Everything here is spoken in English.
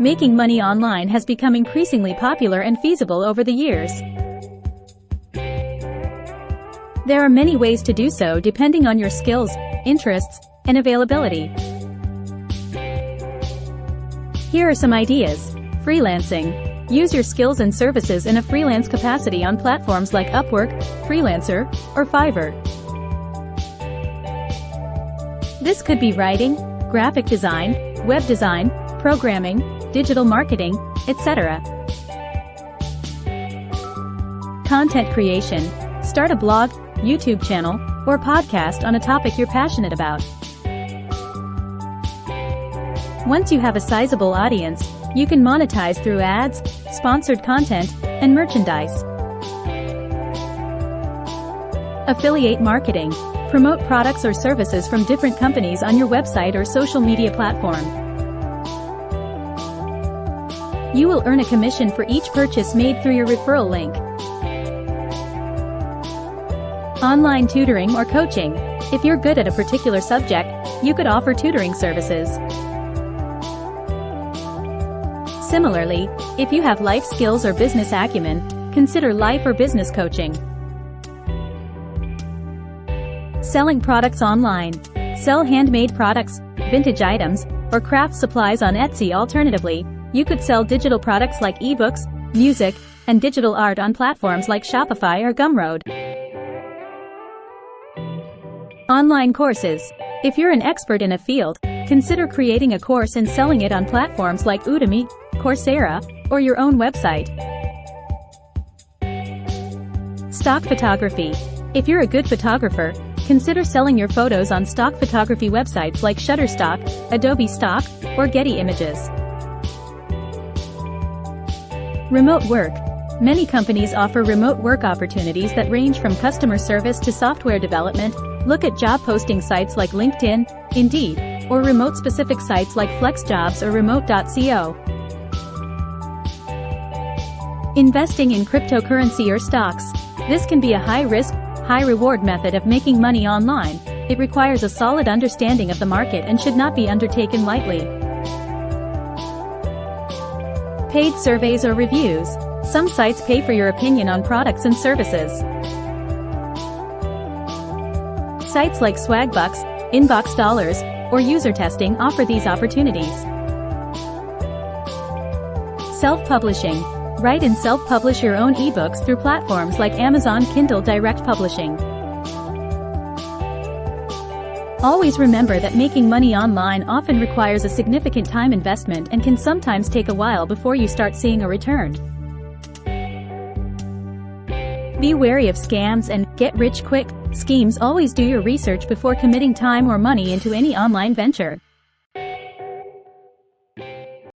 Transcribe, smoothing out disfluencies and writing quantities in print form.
Making money online has become increasingly popular and feasible over the years. There are many ways to do so depending on your skills, interests, and availability. Here are some ideas. Freelancing. Use your skills and services in a freelance capacity on platforms like Upwork, Freelancer, or Fiverr. This could be writing, graphic design, web design, programming, digital marketing, etc. Content creation. Start a blog, YouTube channel, or podcast on a topic you're passionate about. Once you have a sizable audience, you can monetize through ads, sponsored content, and merchandise. Affiliate marketing. Promote products or services from different companies on your website or social media platform. You will earn a commission for each purchase made through your referral link. Online tutoring or coaching. If you're good at a particular subject, you could offer tutoring services. Similarly, if you have life skills or business acumen, consider life or business coaching. Selling products online. Sell handmade products, vintage items, or craft supplies on Etsy. Alternatively, you could sell digital products like ebooks, music, and digital art on platforms like Shopify or Gumroad. Online courses. If you're an expert in a field, consider creating a course and selling it on platforms like Udemy, Coursera, or your own website. Stock photography. If you're a good photographer, consider selling your photos on stock photography websites like Shutterstock, Adobe Stock, or Getty Images. Remote work. Many companies offer remote work opportunities that range from customer service to software development. Look at job posting sites like LinkedIn, Indeed, or remote-specific sites like FlexJobs or Remote.co. Investing in cryptocurrency or stocks. This can be a high-risk, high-reward method of making money online. It requires a solid understanding of the market and should not be undertaken lightly. Paid surveys or reviews. Some sites pay for your opinion on products and services. Sites like Swagbucks, Inbox Dollars, or User Testing offer these opportunities. Self-publishing. Write and self-publish your own ebooks through platforms like Amazon Kindle Direct Publishing. Always remember that making money online often requires a significant time investment and can sometimes take a while before you start seeing a return. Be wary of scams and get-rich-quick schemes. Always do your research before committing time or money into any online venture.